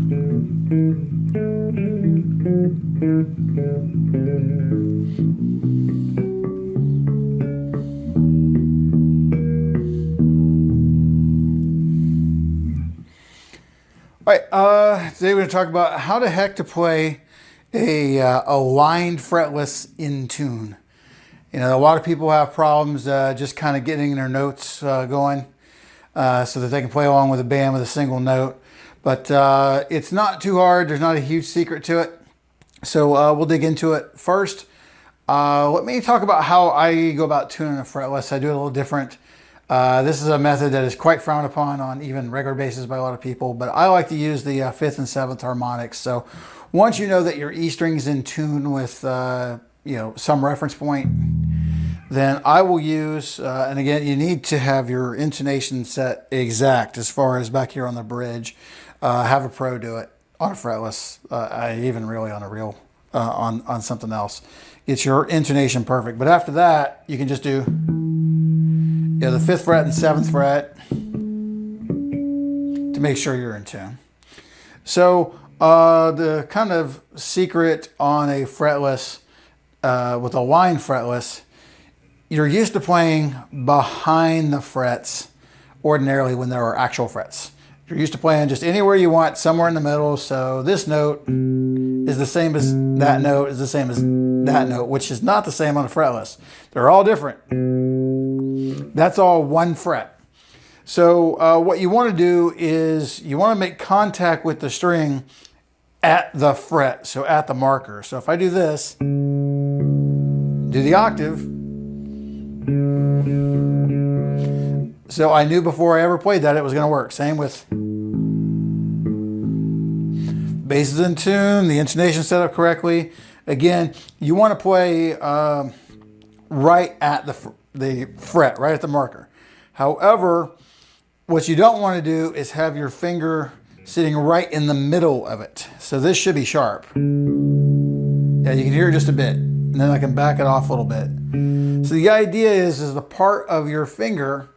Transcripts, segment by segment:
All right, today we're going to talk about how the heck to play a aligned fretless in tune. You know, a lot of people have problems just kind of getting their notes going so that they can play along with a band with a single note. But it's not too hard. There's not a huge secret to it. So we'll dig into it. First, let me talk about how I go about tuning a fretless. I do it a little different. This is a method that is quite frowned upon on even regular basis by a lot of people, but I like to use the 5th and 7th harmonics. So once you know that your E string is in tune with you know, some reference point, then I will use, and again, you need to have your intonation set exact as far as back here on the bridge. Have a pro do it on a fretless, even really on a real, on something else. Get your intonation perfect. But after that, you can just do, you know, the 5th fret and 7th fret to make sure you're in tune. So the kind of secret on a fretless, with a line fretless, you're used to playing behind the frets ordinarily when there are actual frets. You're used to playing just anywhere you want, somewhere in the middle. So this note is the same as that note, is the same as that note, which is not the same on a fretless. They're all different. That's all one fret. So what you want to do is you want to make contact with the string at the fret, so at the marker. So if I do this, do the octave. So I knew before I ever played that it was going to work. Same with bass is in tune, the intonation set up correctly. Again, you want to play right at the fret, right at the marker. However, what you don't want to do is have your finger sitting right in the middle of it. So this should be sharp. Yeah, you can hear it just a bit. And then I can back it off a little bit. So the idea is the part of your finger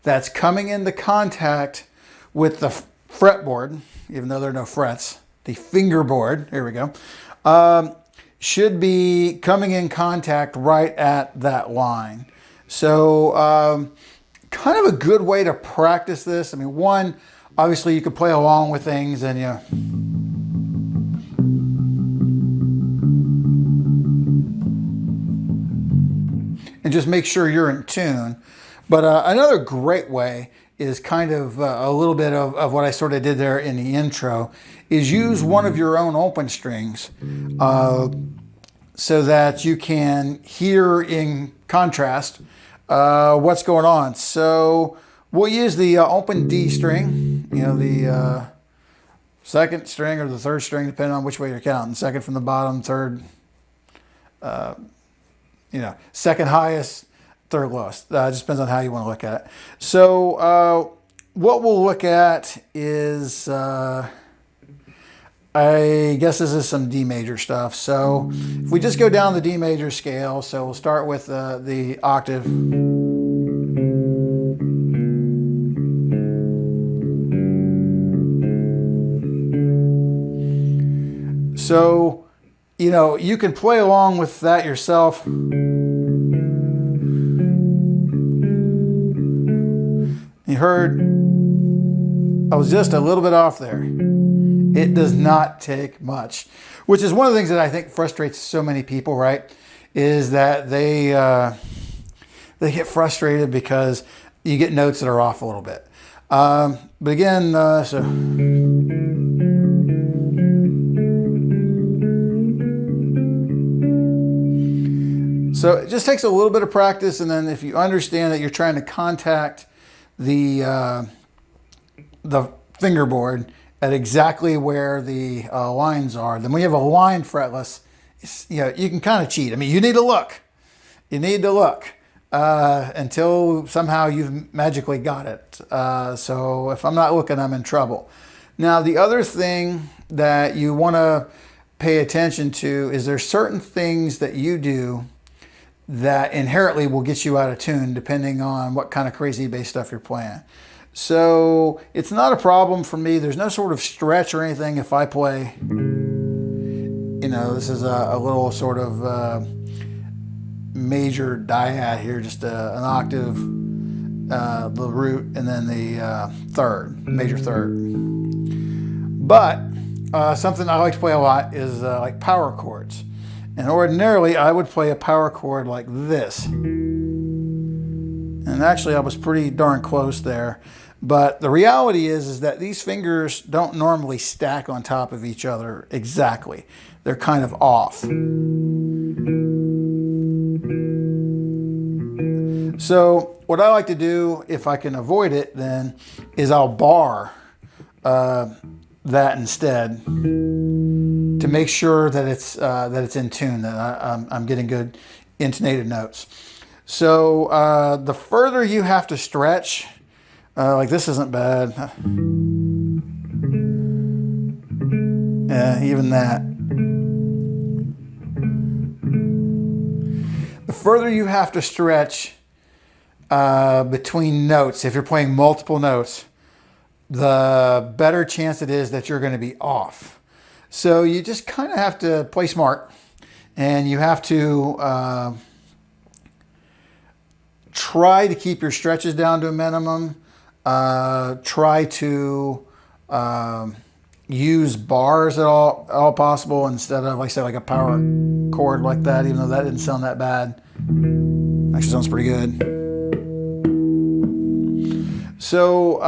that's coming into contact with the fretboard, even though there are no frets, the fingerboard, here we go, should be coming in contact right at that line. So kind of a good way to practice this. I mean, one, obviously you could play along with things and you know, and just make sure you're in tune. But another great way is kind of a little bit of what I sort of did there in the intro, is use one of your own open strings so that you can hear in contrast what's going on. So we'll use the open D string, you know, the second string or the third string, depending on which way you're counting. Second from the bottom, third, you know, second highest, third lowest. Just depends on how you want to look at it. So what we'll look at is, I guess this is some D major stuff. So if we just go down the D major scale, so we'll start with the octave. So, you know, you can play along with that yourself. You heard I was just a little bit off there. It does not take much, which is one of the things that I think frustrates so many people, right? Is that they get frustrated because you get notes that are off a little bit. But again, so it just takes a little bit of practice, and then if you understand that you're trying to contact the fingerboard at exactly where the lines are, then when you have a line fretless, you know, you can kind of cheat. I mean, you need to look. You need to look until somehow you've magically got it. So if I'm not looking, I'm in trouble. Now, the other thing that you want to pay attention to is there's certain things that you do that inherently will get you out of tune depending on what kind of crazy bass stuff you're playing. So it's not a problem for me. There's no sort of stretch or anything if I play, you know, this is a little sort of major dyad here, just an octave, the root, and then the third, major third. But something I like to play a lot is like power chords. And ordinarily I would play a power chord like this. And actually I was pretty darn close there. But the reality is that these fingers don't normally stack on top of each other exactly. They're kind of off. So what I like to do, if I can avoid it, then is I'll bar that instead to make sure that it's in tune, that I'm getting good intonated notes. So the further you have to stretch, like this isn't bad. Even that. The further you have to stretch between notes, if you're playing multiple notes, the better chance it is that you're going to be off. So you just kind of have to play smart, and you have to try to keep your stretches down to a minimum. Try to use bars at all possible instead of, like I said, like a power chord like that, even though that didn't sound that bad. Actually sounds pretty good. So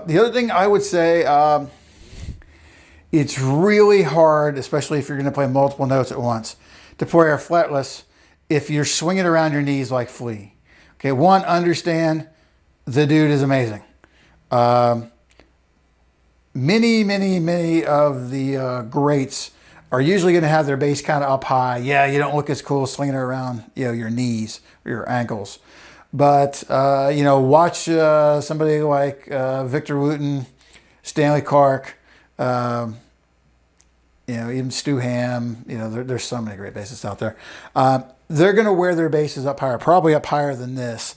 the other thing I would say, it's really hard, especially if you're going to play multiple notes at once, to play a fretless if you're swinging around your knees like Flea. Okay, one, understand the dude is amazing. Many of the greats are usually going to have their bass kind of up high. Yeah, you don't look as cool swinging it around, you know, your knees or your ankles. But, you know, watch somebody like Victor Wooten, Stanley Clark, you know, even Stu Hamm. You know, there's so many great bassists out there. They're going to wear their basses up higher, probably up higher than this.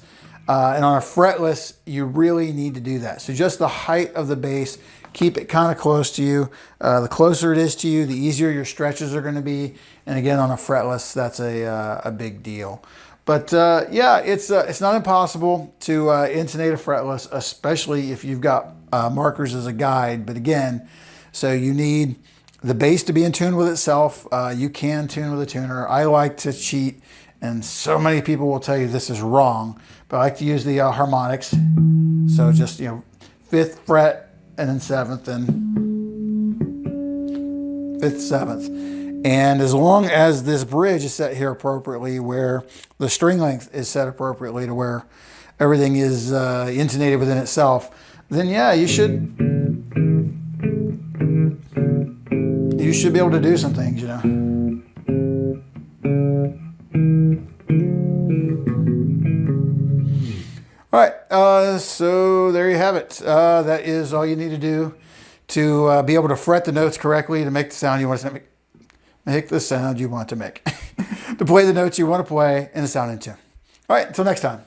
And on a fretless, you really need to do that. So just the height of the bass, keep it kind of close to you. The closer it is to you, the easier your stretches are going to be. And again, on a fretless, that's a big deal. But yeah, it's not impossible to intonate a fretless, especially if you've got markers as a guide. But again, so you need the bass to be in tune with itself. You can tune with a tuner. I like to cheat, and so many people will tell you this is wrong, but I like to use the harmonics. So just, you know, 5th fret and then 7th and 5th, 7th. And as long as this bridge is set here appropriately, where the string length is set appropriately to where everything is intonated within itself, then yeah, you should be able to do some things, you know. All right, so there you have it. That is all you need to do to be able to fret the notes correctly to make the sound you want to make. Make the sound you want to make. To play the notes you want to play and the sound in tune. All right, until next time.